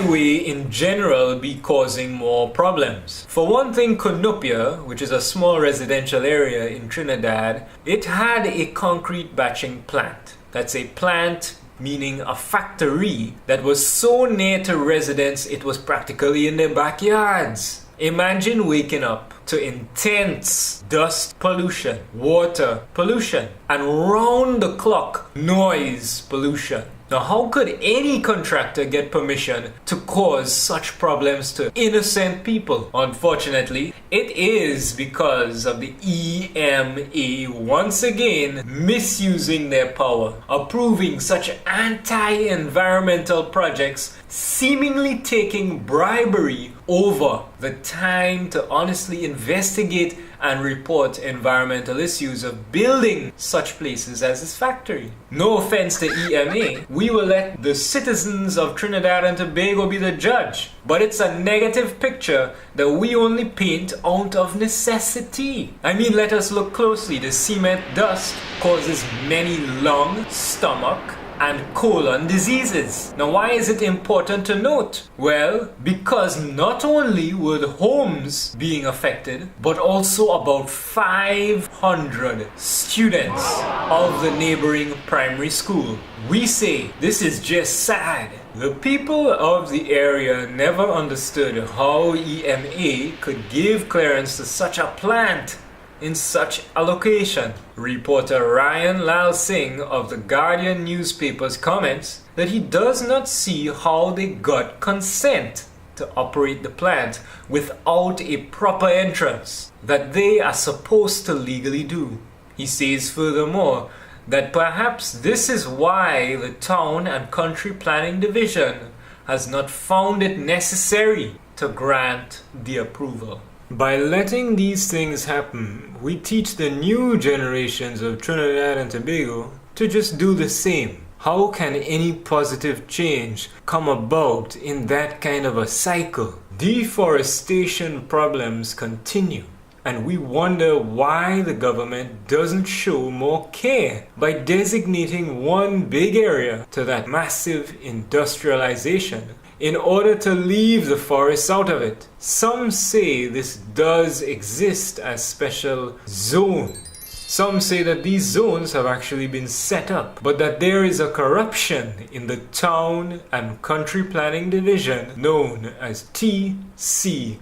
highway in general be causing more problems? For one thing, Cunupia, which is a small residential area in Trinidad, it had a concrete batching plant. That's a plant meaning a factory that was so near to residents it was practically in their backyards. Imagine waking up to intense dust pollution, water pollution, and round-the-clock noise pollution. Now, how could any contractor get permission to cause such problems to innocent people? Unfortunately, it is because of the EMA once again misusing their power, approving such anti-environmental projects, seemingly taking bribery over the time to honestly investigate and report environmental issues of building such places as this factory. No offense to EMA, we will let the citizens of Trinidad and Tobago be the judge, but it's a negative picture that we only paint out of necessity. I mean, let us look closely. The cement dust causes many lung, stomach, and colon diseases. Now, why is it important to note? Well, because not only were the homes being affected, but also about 500 students of the neighboring primary school. We say this is just sad. The people of the area never understood how EMA could give clearance to such a plant in such a location. Reporter Ryan Lal Singh of the Guardian newspaper's comments that he does not see how they got consent to operate the plant without a proper entrance that they are supposed to legally do. He says furthermore that perhaps this is why the Town and Country Planning Division has not found it necessary to grant the approval. By letting these things happen, we teach the new generations of Trinidad and Tobago to just do the same. How can any positive change come about in that kind of a cycle? Deforestation problems continue, and we wonder why the government doesn't show more care by designating one big area to that massive industrialization in order to leave the forests out of it. Some say this does exist as special zones. Some say that these zones have actually been set up, but that there is a corruption in the Town and Country Planning Division known as TCPD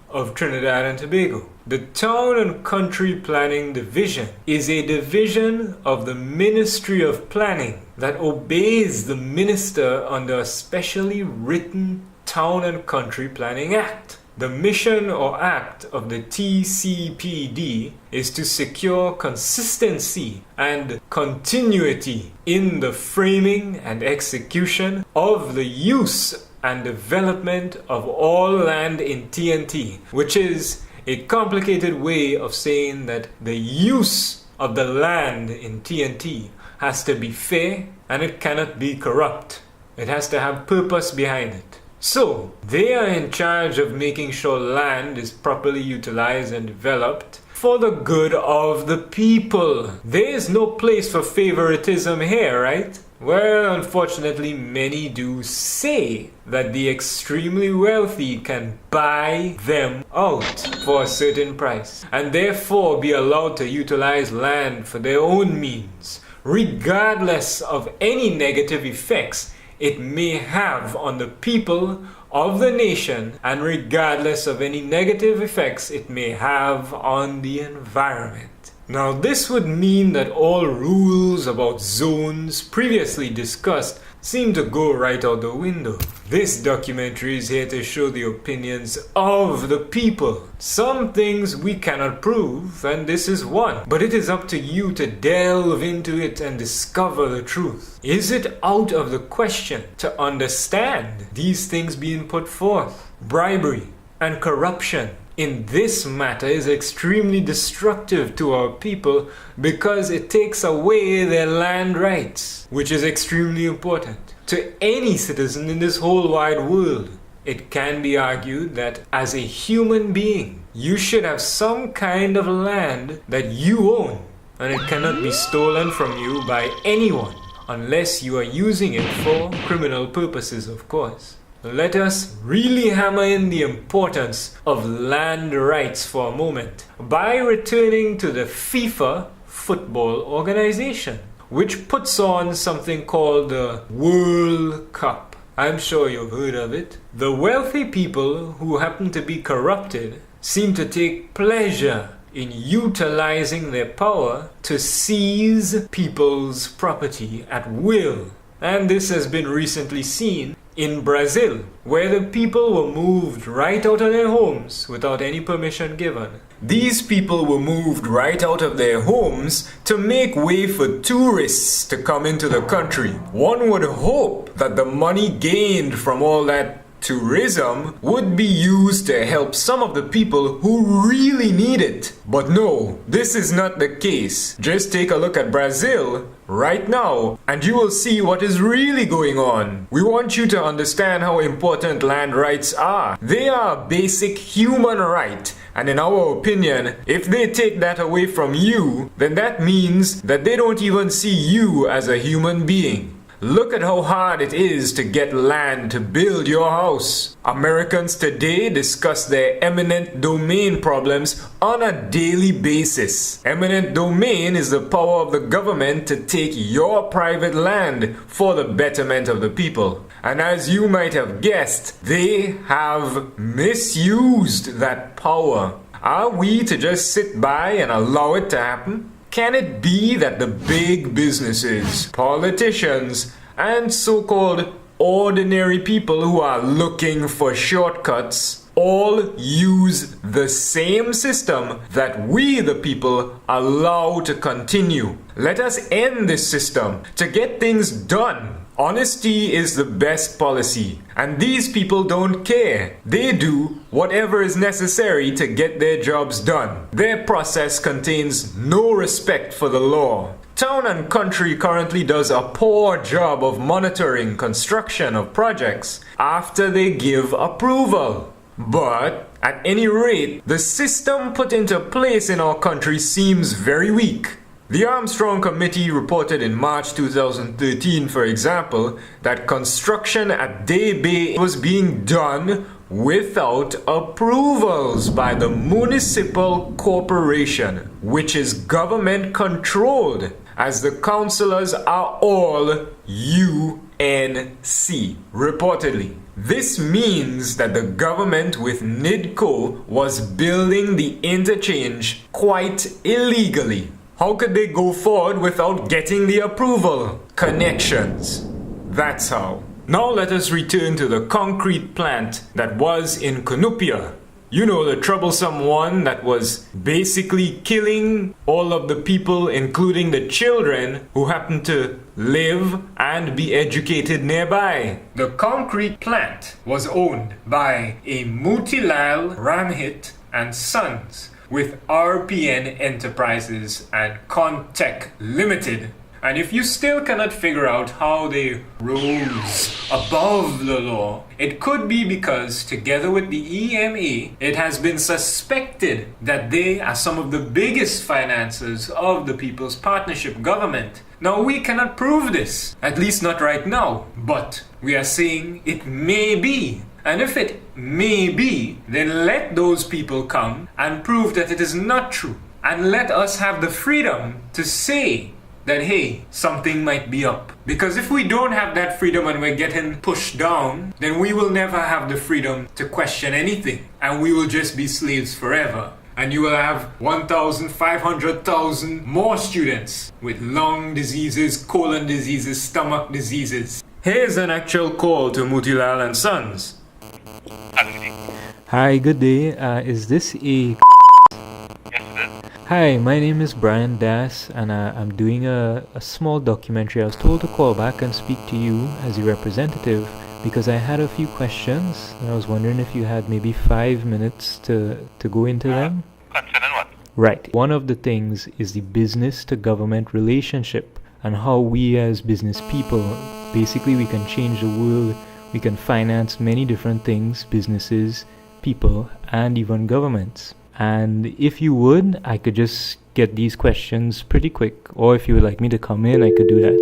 of Trinidad and Tobago. The Town and Country Planning Division is a division of the Ministry of Planning that obeys the minister under a specially written Town and Country Planning Act. The mission or act of the TCPD is to secure consistency and continuity in the framing and execution of the use and development of all land in TNT, which is a complicated way of saying that the use of the land in TNT has to be fair and it cannot be corrupt. It has to have purpose behind it. So, they are in charge of making sure land is properly utilized and developed for the good of the people. There is no place for favoritism here, right? Well, unfortunately, many do say that the extremely wealthy can buy them out for a certain price and therefore be allowed to utilize land for their own means, regardless of any negative effects it may have on the people of the nation and regardless of any negative effects it may have on the environment. Now, this would mean that all rules about zones previously discussed seem to go right out the window. This documentary is here to show the opinions of the people. Some things we cannot prove, and this is one. But it is up to you to delve into it and discover the truth. Is it out of the question to understand these things being put forth? Bribery and corruption in this matter is extremely destructive to our people because it takes away their land rights, which is extremely important to any citizen in this whole wide world. It can be argued that as a human being, you should have some kind of land that you own, and it cannot be stolen from you by anyone unless you are using it for criminal purposes, of course. Let us really hammer in the importance of land rights for a moment by returning to the FIFA football organization, which puts on something called the World Cup. I'm sure you've heard of it. The wealthy people who happen to be corrupted seem to take pleasure in utilizing their power to seize people's property at will. And this has been recently seen in Brazil, where the people were moved right out of their homes without any permission given. These people were moved right out of their homes to make way for tourists to come into the country. One would hope that the money gained from all that tourism would be used to help some of the people who really need it. But no, this is not the case. Just take a look at Brazil right now and you will see what is really going on. We want you to understand how important land rights are. They are a basic human right. And in our opinion, if they take that away from you, then that means that they don't even see you as a human being. Look at how hard it is to get land to build your house. Americans today discuss their eminent domain problems on a daily basis. Eminent domain is the power of the government to take your private land for the betterment of the people. And as you might have guessed, they have misused that power. Are we to just sit by and allow it to happen? Can it be that the big businesses, politicians, and so-called ordinary people who are looking for shortcuts all use the same system that we, the people, allow to continue? Let us end this system to get things done. Honesty is the best policy, and these people don't care. They do whatever is necessary to get their jobs done. Their process contains no respect for the law. Town and Country currently does a poor job of monitoring construction of projects after they give approval. But at any rate, the system put into place in our country seems very weak. The Armstrong Committee reported in March 2013, for example, that construction at Day Bay was being done without approvals by the municipal corporation, which is government controlled, as the councillors are all UNC, reportedly. This means that the government with NIDCO was building the interchange quite illegally. How could they go forward without getting the approval? Connections. That's how. Now let us return to the concrete plant that was in Cunupia. You know, the troublesome one that was basically killing all of the people, including the children who happened to live and be educated nearby. The concrete plant was owned by a Motilal Ramhit and Sons, with RPN Enterprises and Contech Limited. And if you still cannot figure out how they rose above the law, it could be because, together with the EMA, it has been suspected that they are some of the biggest financiers of the People's Partnership government. Now, we cannot prove this, at least not right now, but we are saying it may be. And if it may be, then let those people come and prove that it is not true. And let us have the freedom to say that, hey, something might be up. Because if we don't have that freedom and we're getting pushed down, then we will never have the freedom to question anything. And we will just be slaves forever. And you will have 1,500,000 more students with lung diseases, colon diseases, stomach diseases. Here's an actual call to Motilal and Sons. Hi, good day. Is this a... Yes, it is. Hi, my name is Brian Das, and I'm doing a small documentary. I was told to call back and speak to you as your representative because I had a few questions, and I was wondering if you had maybe 5 minutes to go into them. Concerning what? Right. One of the things is the business to government relationship and how we as business people, basically we can change the world. We can finance many different things, businesses, people, and even governments. And if you would, I could just get these questions pretty quick. Or if you would like me to come in, I could do that.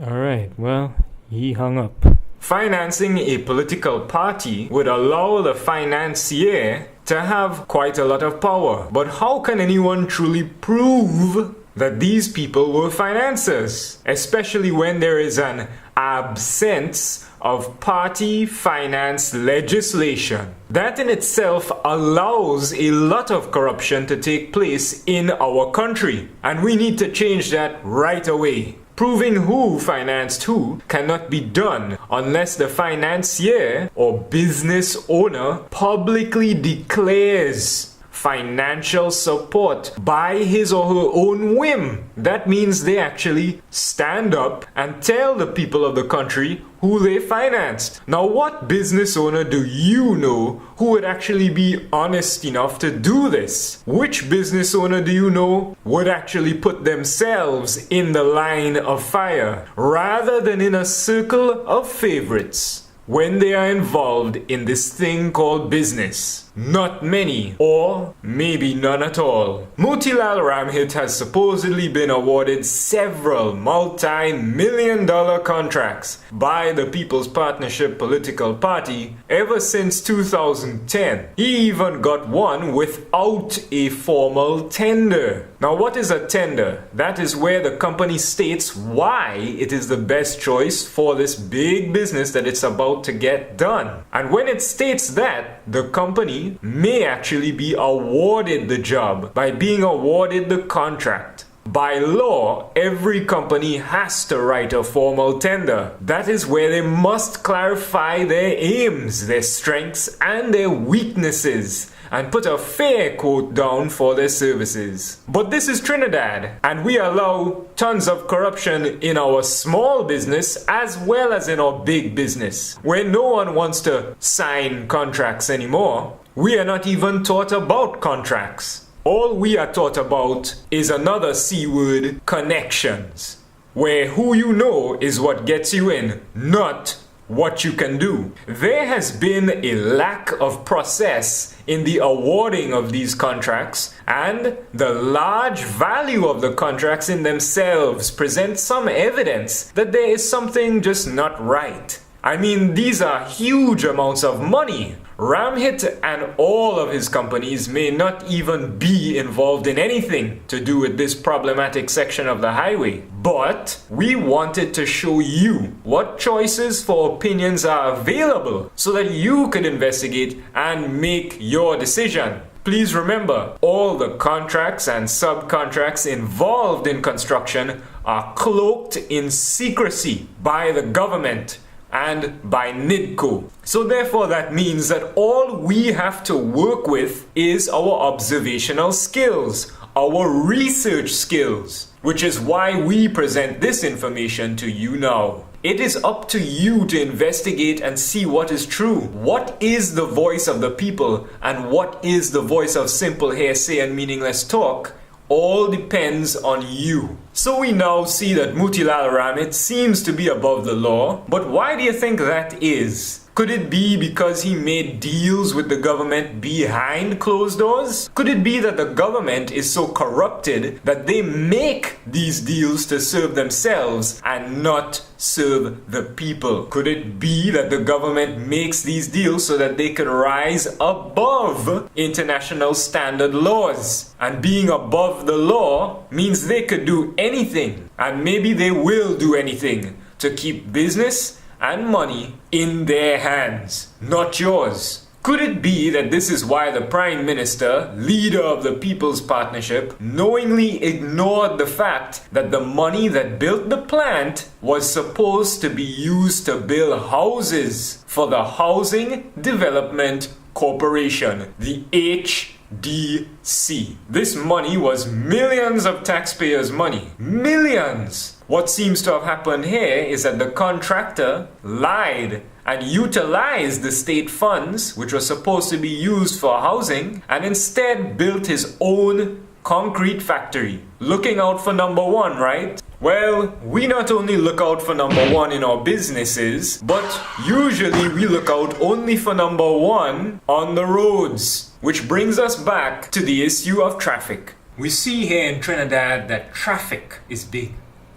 Alright, well, he hung up. Financing a political party would allow the financier to have quite a lot of power. But how can anyone truly prove that these people were financiers? Especially when there is an absence of party finance legislation. That in itself allows a lot of corruption to take place in our country. And we need to change that right away. Proving who financed who cannot be done unless the financier or business owner publicly declares financial support by his or her own whim. That means they actually stand up and tell the people of the country who they financed. Now, what business owner do you know who would actually be honest enough to do this? Which business owner do you know would actually put themselves in the line of fire rather than in a circle of favorites when they are involved in this thing called business? Not many, or maybe none at all. Motilal Ramhit has supposedly been awarded several multi-million-dollar contracts by the People's Partnership political party ever since 2010. He even got one without a formal tender. Now, what is a tender? That is where the company states why it is the best choice for this big business that it's about to get done. And when it states that, the company may actually be awarded the job by being awarded the contract. By law, every company has to write a formal tender. That is where they must clarify their aims, their strengths, and their weaknesses, and put a fair quote down for their services. But this is Trinidad, and we allow tons of corruption in our small business as well as in our big business, where no one wants to sign contracts anymore. We are not even taught about contracts. All we are taught about is another C word, connections, where who you know is what gets you in, not what you can do. There has been a lack of process in the awarding of these contracts, and the large value of the contracts in themselves present some evidence that there is something just not right. I mean, these are huge amounts of money. Ramhit and all of his companies may not even be involved in anything to do with this problematic section of the highway. But we wanted to show you what choices for opinions are available so that you could investigate and make your decision. Please remember, all the contracts and subcontracts involved in construction are cloaked in secrecy by the government and by NIDCO. So therefore that means that all we have to work with is our observational skills, our research skills, which is why we present this information to you now. It is up to you to investigate and see what is true. What is the voice of the people and what is the voice of simple hearsay and meaningless talk? All depends on you. So we now see that Motilal Ramhit seems to be above the law, but why do you think that is? Could it be because he made deals with the government behind closed doors? Could it be that the government is so corrupted that they make these deals to serve themselves and not serve the people? Could it be that the government makes these deals so that they can rise above international standard laws? And being above the law means they could do anything, and maybe they will do anything to keep business and money in their hands, not yours. Could it be that this is why the Prime Minister, leader of the People's Partnership, knowingly ignored the fact that the money that built the plant was supposed to be used to build houses for the Housing Development Corporation, the HDC? This money was millions of taxpayers' money. Millions! What seems to have happened here is that the contractor lied and utilized the state funds, which were supposed to be used for housing, and instead built his own concrete factory. Looking out for number one, right? Well, we not only look out for number one in our businesses, but usually we look out only for number one on the roads. Which brings us back to the issue of traffic. We see here in Trinidad that traffic is big.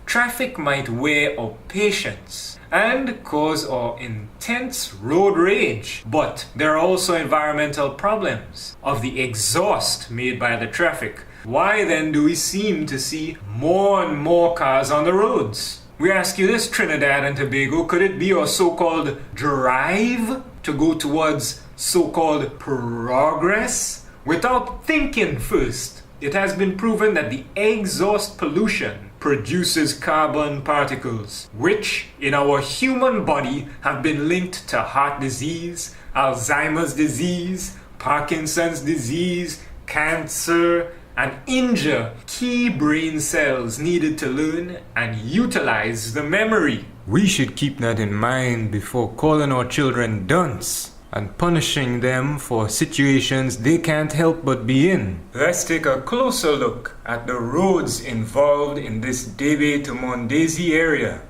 traffic might wear our patience and cause our intense road rage. But there are also environmental problems of the exhaust made by the traffic. Why then do we seem to see more and more cars on the roads? We ask you this, Trinidad and Tobago, could it be our so-called drive to go towards so-called progress? Without thinking first, it has been proven that the exhaust pollution produces carbon particles, which in our human body have been linked to heart disease, Alzheimer's disease, Parkinson's disease, cancer, and injure key brain cells needed to learn and utilize the memory. We should keep that in mind before calling our children dunce and punishing them for situations they can't help but be in. Let's take a closer look at the roads involved in this Debe to Mondesi area.